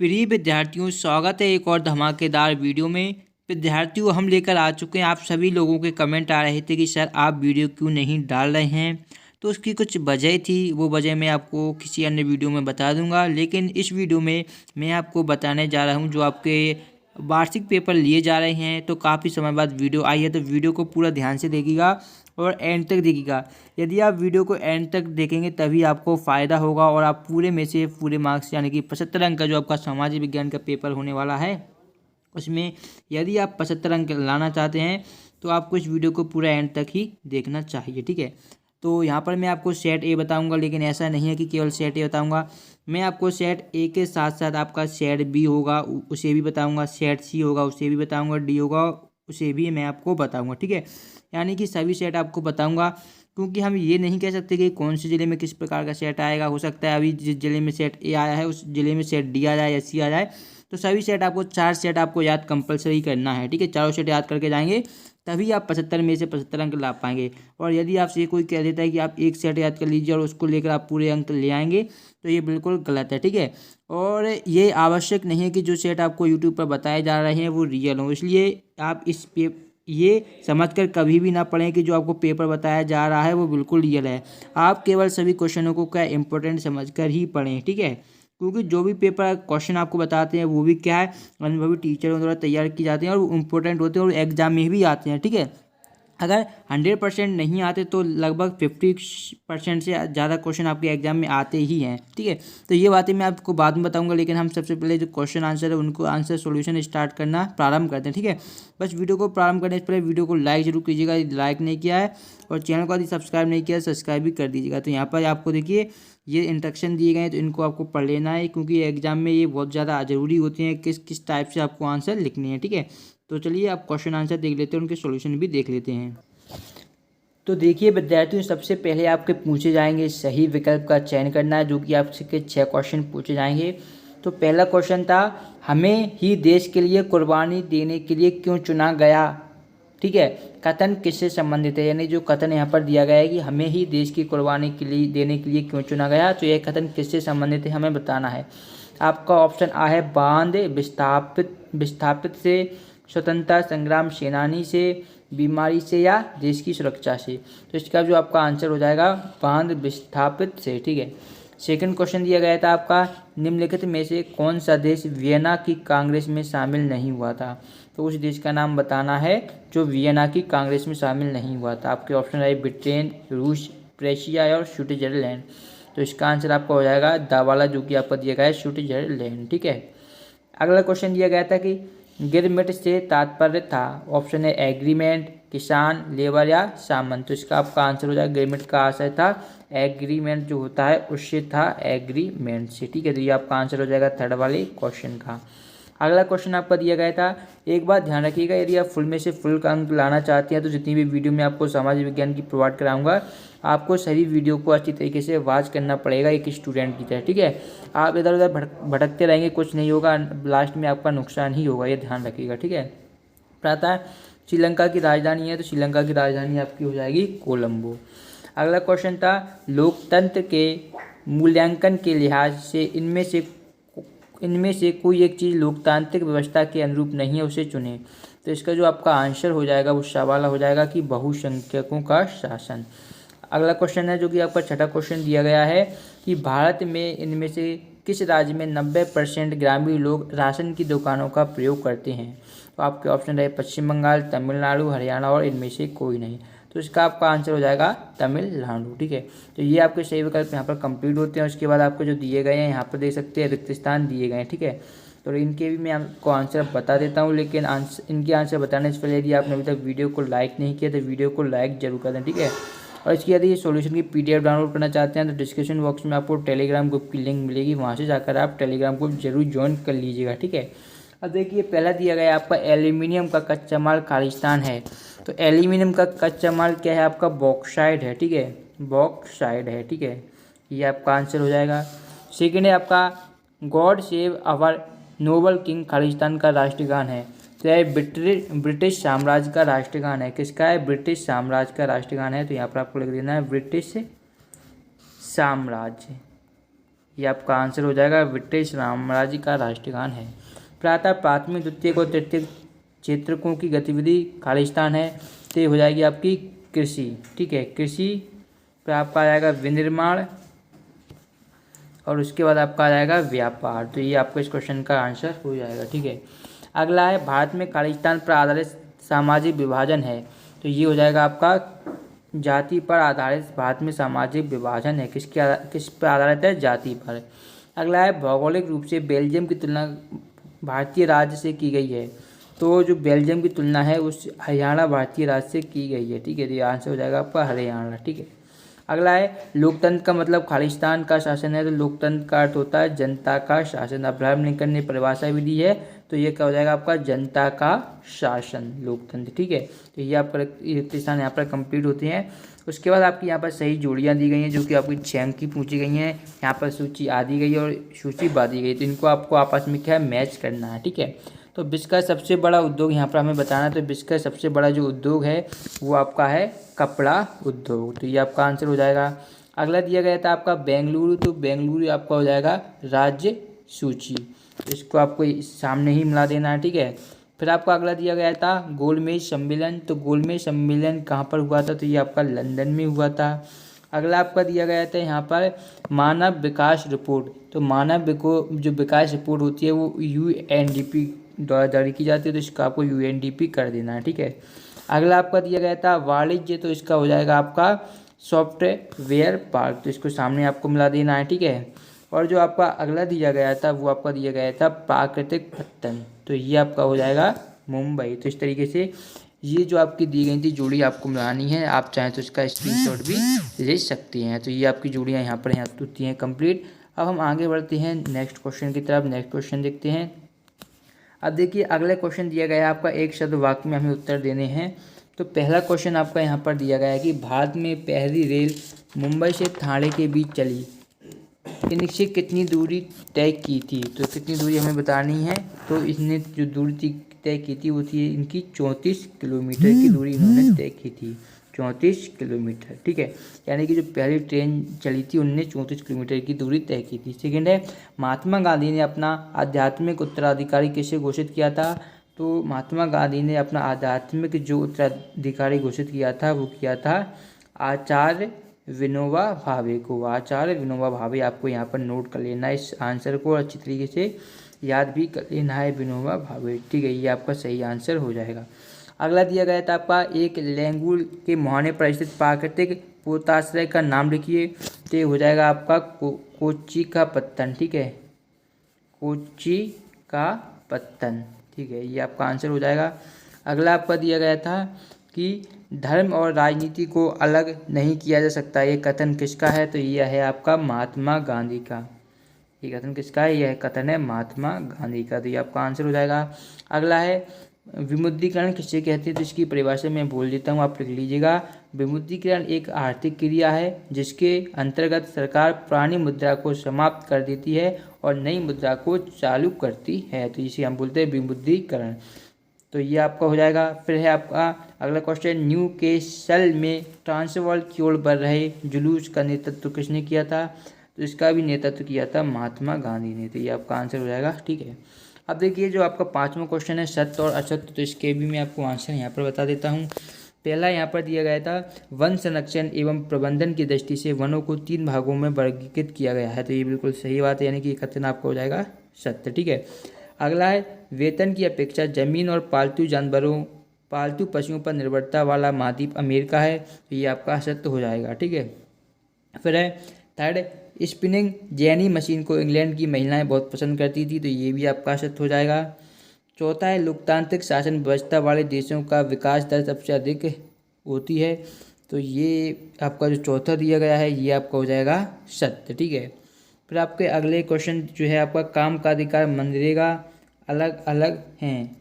प्रिय विद्यार्थियों, स्वागत है एक और धमाकेदार वीडियो में। विद्यार्थियों, हम लेकर आ चुके हैं। आप सभी लोगों के कमेंट आ रहे थे कि सर आप वीडियो क्यों नहीं डाल रहे हैं, तो उसकी कुछ वजह थी। वो वजह मैं आपको किसी अन्य वीडियो में बता दूंगा, लेकिन इस वीडियो में मैं आपको बताने जा रहा हूं जो आपके वार्षिक पेपर लिए जा रहे हैं। तो काफ़ी समय बाद वीडियो आई है, तो वीडियो को पूरा ध्यान से देखिएगा और एंड तक देखिएगा। यदि आप वीडियो को एंड तक देखेंगे तभी आपको फ़ायदा होगा और आप पूरे में से पूरे मार्क्स यानी कि 75 अंक का जो आपका सामाजिक विज्ञान का पेपर होने वाला है, उसमें यदि आप 75 अंक लाना चाहते हैं तो आपको इस वीडियो को पूरा एंड तक ही देखना चाहिए। ठीक है, तो यहाँ पर मैं आपको सेट ए बताऊँगा, लेकिन ऐसा नहीं है कि केवल सेट ए बताऊँगा। मैं आपको सेट ए के साथ साथ आपका सेट बी होगा उसे भी बताऊँगा, सेट सी होगा उसे भी बताऊँगा, डी होगा उसे भी मैं आपको बताऊँगा। ठीक है, यानी कि सभी सेट आपको बताऊंगा, क्योंकि हम ये नहीं कह सकते कि कौन से ज़िले में किस प्रकार का सेट आएगा। हो सकता है अभी जिस ज़िले में सेट ए आया है उस ज़िले में सेट डी आ जाए या सी आ जाए। तो सभी सेट आपको 4 सेट आपको याद कंपलसरी करना है। ठीक है, चारों सेट याद करके जाएंगे तभी आप 75 में से 75 अंक ला पाएंगे। और यदि आपसे कोई कह देता है कि आप एक सेट याद कर लीजिए और उसको लेकर आप पूरे अंक ले आएंगे, तो ये बिल्कुल गलत है। ठीक है, और ये आवश्यक नहीं है कि जो सेट आपको यूट्यूब पर बताए जा रहे हैं वो रियल हो। इसलिए आप ये समझकर कभी भी ना पढ़ें कि जो आपको पेपर बताया जा रहा है वो बिल्कुल रियल है। आप केवल सभी क्वेश्चनों को क्या इंपॉर्टेंट समझकर ही पढ़ें। ठीक है, क्योंकि जो भी पेपर क्वेश्चन आपको बताते हैं वो भी क्या है, अनुभवी टीचरों द्वारा तैयार किए जाते हैं और वो इम्पोर्टेंट होते हैं और एग्जाम में भी आते हैं। ठीक है, अगर 100% नहीं आते तो लगभग 50% से ज़्यादा क्वेश्चन आपके एग्जाम में आते ही हैं। ठीक है, तो ये बातें मैं आपको बाद में बताऊंगा, लेकिन हम सबसे पहले जो क्वेश्चन आंसर है उनको आंसर सॉल्यूशन स्टार्ट करना प्रारंभ करते हैं। ठीक है, बस वीडियो को प्रारंभ करने से पहले वीडियो को लाइक जरूर कीजिएगा, लाइक नहीं किया है, और चैनल को यदि सब्सक्राइब नहीं किया है सब्सक्राइब भी कर दीजिएगा। तो यहाँ पर आपको देखिए ये इंस्ट्रक्शन दिए गए हैं, तो इनको आपको पढ़ लेना है, क्योंकि एग्जाम में ये बहुत ज़्यादा ज़रूरी होते हैं किस किस टाइप से आपको आंसर लिखने हैं। ठीक है, तो चलिए आप क्वेश्चन आंसर देख लेते हैं, उनके सॉल्यूशन भी देख लेते हैं। तो देखिए विद्यार्थियों, सबसे पहले आपके पूछे जाएंगे सही विकल्प का चयन करना है, जो कि आपसे 6 क्वेश्चन पूछे जाएंगे। तो पहला क्वेश्चन था, हमें ही देश के लिए कुर्बानी देने के लिए क्यों चुना गया। ठीक है, कथन किससे संबंधित है, यानी जो कथन यहाँ पर दिया गया है कि हमें ही देश की कुर्बानी के लिए देने के लिए क्यों चुना गया, तो यह कथन किससे संबंधित है हमें बताना है। आपका ऑप्शन आ है बांध विस्थापित से, स्वतंत्रता संग्राम सेनानी से, बीमारी से, या देश की सुरक्षा से। तो इसका जो आपका आंसर हो जाएगा बांध विस्थापित से। ठीक है, सेकंड क्वेश्चन दिया गया था आपका, निम्नलिखित में से कौन सा देश वियना की कांग्रेस में शामिल नहीं हुआ था। तो उस देश का नाम बताना है जो वियना की कांग्रेस में शामिल नहीं हुआ था। आपके ऑप्शन रहे ब्रिटेन, रूस, प्रेशिया और स्विट्जरलैंड। तो इसका आंसर आपका हो जाएगा दा वाला, जो कि आपका दिया गया है स्विट्जरलैंड। ठीक है, अगला क्वेश्चन दिया गया था कि गिरमिट से तात्पर्य था। ऑप्शन है एग्रीमेंट, किसान, लेबर या सामंत। तो इसका आपका आंसर हो जाएगा गिरमिट का आंसर था एग्रीमेंट, जो होता है उससे था एग्रीमेंट से। ठीक है, तो ये आपका आंसर हो जाएगा थर्ड वाले क्वेश्चन का। अगला क्वेश्चन आपका दिया गया था, एक बात ध्यान रखिएगा, यदि आप फुल में से फुल का अंक लाना चाहते हैं तो जितनी भी वीडियो में आपको सामाजिक विज्ञान की प्रोवाइड कराऊंगा, आपको सभी वीडियो को अच्छी तरीके से वॉच करना पड़ेगा एक स्टूडेंट की तरह। ठीक है, आप इधर उधर भटकते रहेंगे, कुछ नहीं होगा, लास्ट में आपका नुकसान ही होगा, ये ध्यान रखिएगा। ठीक है, प्रातः श्रीलंका की राजधानी है, तो श्रीलंका की राजधानी आपकी हो जाएगी कोलंबो। अगला क्वेश्चन था, लोकतंत्र के मूल्यांकन के लिहाज से इनमें से कोई एक चीज़ लोकतांत्रिक व्यवस्था के अनुरूप नहीं है, उसे चुनें। तो इसका जो आपका आंसर हो जाएगा वो सवाल हो जाएगा कि बहुसंख्यकों का शासन। अगला क्वेश्चन है जो कि आपका छठा क्वेश्चन दिया गया है कि भारत में इनमें से किस राज्य में 90% ग्रामीण लोग राशन की दुकानों का प्रयोग करते हैं। तो आपके ऑप्शन रहे पश्चिम बंगाल, तमिलनाडु, हरियाणा और इनमें से कोई नहीं। तो इसका आपका आंसर हो जाएगा तमिलनाडु। ठीक है, तो ये आपके सही विकल्प यहाँ पर कंप्लीट होते हैं। उसके बाद आपको जो दिए गए हैं यहाँ पर देख सकते हैं रिक्त स्थान दिए गए हैं। ठीक है, तो इनके भी मैं आपको आंसर बता देता हूँ, लेकिन इनके आंसर बताने से पहले यदि आपने अभी तक वीडियो को लाइक नहीं किया तो वीडियो को लाइक जरूर कर दें। ठीक है, और इसकी यदि सॉल्यूशन की PDF डाउनलोड करना चाहते हैं तो डिस्क्रिप्शन बॉक्स में आपको टेलीग्राम ग्रुप की लिंक मिलेगी, वहाँ से जाकर आप टेलीग्राम ग्रुप जरूर ज्वाइन कर लीजिएगा। ठीक है, अब देखिए पहला दिया गया आपका एल्यूमिनियम का कच्चा माल खालिस्तान है। तो एल्यूमिनियम का कच्चा माल क्या है आपका बॉक्साइड है। ठीक है, बॉक्साइड है। ठीक है, ये आपका आंसर हो जाएगा। सेकेंड है आपका God save our noble king Khalistan का राष्ट्रगान है। तो यह ब्रिटिश साम्राज्य का राष्ट्रगान है। किसका है, ब्रिटिश साम्राज्य का राष्ट्रगान है। तो यहाँ पर आपको लिख देना है ब्रिटिश साम्राज्य। ये आपका आंसर हो जाएगा। ब्रिटिश साम्राज्य का राष्ट्रगान है। फिर आता है प्राथमिक द्वितीयक और तृतीयक क्षेत्रकों की गतिविधि खालिस्तान है, तो ये हो जाएगी आपकी कृषि। ठीक है, कृषि। फिर आपका आ जाएगा विनिर्माण और उसके बाद आपका आ जाएगा व्यापार। तो ये आपको इस क्वेश्चन का आंसर हो जाएगा। ठीक है, अगला है भारत में खालिस्तान पर आधारित सामाजिक विभाजन है, तो ये हो जाएगा आपका जाति पर आधारित भारत में सामाजिक विभाजन है। किस पर आधारित है? जाति पर। अगला है भौगोलिक रूप से बेल्जियम की तुलना भारतीय राज्य से की गई है, तो जो बेल्जियम की तुलना है उस हरियाणा भारतीय राज्य से की गई है। ठीक है, तो ये आंसर हो जाएगा आपका हरियाणा। ठीक है, अगला है लोकतंत्र का मतलब खालिस्तान का शासन है, तो लोकतंत्र का अर्थ होता है जनता का शासन। अब्राहम लिंकन ने परिभाषा भी दी है, तो ये क्या हो जाएगा आपका जनता का शासन, लोकतंत्र। ठीक है, तो ये आपका रिक्त स्थान यहाँ पर कंप्लीट होते हैं। उसके बाद आपकी यहाँ पर सही जोड़ियाँ दी गई हैं जो कि आपकी 6 अंक की पूछी गई हैं। यहाँ पर सूची आ दी गई है और सूची बा दी गई, तो इनको आपको आपस में क्या है मैच करना है। ठीक है, तो विश्व का सबसे बड़ा उद्योग यहाँ पर हमें बताना है, तो विश्व का सबसे बड़ा जो उद्योग है वो आपका है कपड़ा उद्योग, तो ये आपका आंसर हो जाएगा। अगला दिया गया था आपका बेंगलुरु, तो बेंगलुरु आपका हो जाएगा राज्य सूची, तो इसको आपको सामने ही मिला देना है। ठीक है, फिर आपको अगला दिया गया था गोलमेज सम्मेलन, तो गोलमेज सम्मेलन कहाँ पर हुआ था? तो ये आपका लंदन में हुआ था। अगला आपका दिया गया था यहाँ पर मानव विकास रिपोर्ट, तो मानव जो विकास रिपोर्ट होती है वो UNDP द्वारा जारी की जाती है, तो इसका आपको UNDP कर देना है। ठीक है, अगला आपका दिया गया था वाणिज्य, तो इसका हो जाएगा आपका सॉफ्टवेयर पार्क, तो इसको सामने आपको मिला देना है। ठीक है, और जो आपका अगला दिया गया था वो आपका दिया गया था प्राकृतिक पत्तन, तो ये आपका हो जाएगा मुंबई। तो इस तरीके से ये जो आपकी दी गई थी जोड़ी आपको मिलानी है, आप चाहें तो इसका स्क्रीनशॉट भी ले सकते हैं। तो ये आपकी जोड़ियाँ यहाँ होती हैं कंप्लीट। अब हम आगे बढ़ते हैं नेक्स्ट क्वेश्चन की तरफ। नेक्स्ट क्वेश्चन देखते हैं। अब देखिए अगला क्वेश्चन दिया गया है आपका एक शब्द वाक्य में हमें उत्तर देने हैं। तो पहला क्वेश्चन आपका यहाँ पर दिया गया है कि भारत में पहली रेल मुंबई से ठाणे के बीच चली, इनसे कितनी दूरी तय की थी? तो कितनी दूरी हमें बतानी है, तो इसने जो दूरी तय की थी वो थी इनकी 34 किलोमीटर की दूरी इन्होंने तय की थी, 34 किलोमीटर। ठीक है, यानी कि जो पहली ट्रेन चली थी उनने 34 किलोमीटर की दूरी तय की थी। सेकेंड है महात्मा गांधी ने अपना आध्यात्मिक उत्तराधिकारी किसे घोषित किया था? तो महात्मा गांधी ने अपना आध्यात्मिक जो उत्तराधिकारी घोषित किया था वो किया था आचार्य विनोबा भावे को। आचार्य विनोबा भावे, आपको यहाँ पर नोट कर लेना है इस आंसर को, अच्छी तरीके से याद भी कर लेना है, विनोबा भावे। ठीक है, ये आपका सही आंसर हो जाएगा। अगला दिया गया था आपका एक लेंगुल के मुहाने पर स्थित प्राकृतिक पोताश्रय का नाम लिखिए, तो ये हो जाएगा आपका कोच्चि का पत्तन। ठीक है, कोच्चि का पत्तन। ठीक है, ये आपका आंसर हो जाएगा। अगला आपका दिया गया था कि धर्म और राजनीति को अलग नहीं किया जा सकता, ये कथन किसका है? तो यह है आपका महात्मा गांधी का। ये कथन किसका है? यह कथन है महात्मा गांधी का, तो ये आपका आंसर हो जाएगा। अगला है विमुद्रीकरण किसे कहते हैं? तो इसकी परिभाषा मैं बोल देता हूँ, आप लिख लीजिएगा। विमुद्रीकरण एक आर्थिक क्रिया है जिसके अंतर्गत सरकार पुरानी मुद्रा को समाप्त कर देती है और नई मुद्रा को चालू करती है, तो इसे हम बोलते हैं विमुद्रीकरण। तो ये आपका हो जाएगा। फिर है आपका अगला क्वेश्चन, न्यू कैसल में ट्रांसवाल की ओर बढ़ रहे जुलूस का नेतृत्व किसने किया था? तो इसका भी नेतृत्व किया था महात्मा गांधी ने, तो ये आपका आंसर हो जाएगा। ठीक है, अब देखिए जो आपका 5वां क्वेश्चन है सत्य और असत्य, तो इसके भी मैं आपको आंसर यहाँ पर बता देता हूँ। पहला यहाँ पर दिया गया था वन संरक्षण एवं प्रबंधन की दृष्टि से वनों को 3 भागों में वर्गीकृत किया गया है, तो ये बिल्कुल सही बात है, यानी कि कथन आपका हो जाएगा सत्य। ठीक है, अगला है वेतन की अपेक्षा जमीन और पालतू पशुओं पर निर्भरता वाला महाद्वीप अमेरिका है, तो ये आपका सत्य हो जाएगा। ठीक है, फिर है थर्ड स्पिनिंग जेनी मशीन को इंग्लैंड की महिलाएं बहुत पसंद करती थी, तो ये भी आपका सत्य हो जाएगा। चौथा है लोकतांत्रिक शासन व्यवस्था वाले देशों का विकास दर सबसे अधिक होती है, तो ये आपका जो चौथा दिया गया है ये आपका हो जाएगा सत्य। ठीक है, फिर आपके अगले क्वेश्चन जो है आपका काम का अधिकार मनरेगा अलग अलग हैं,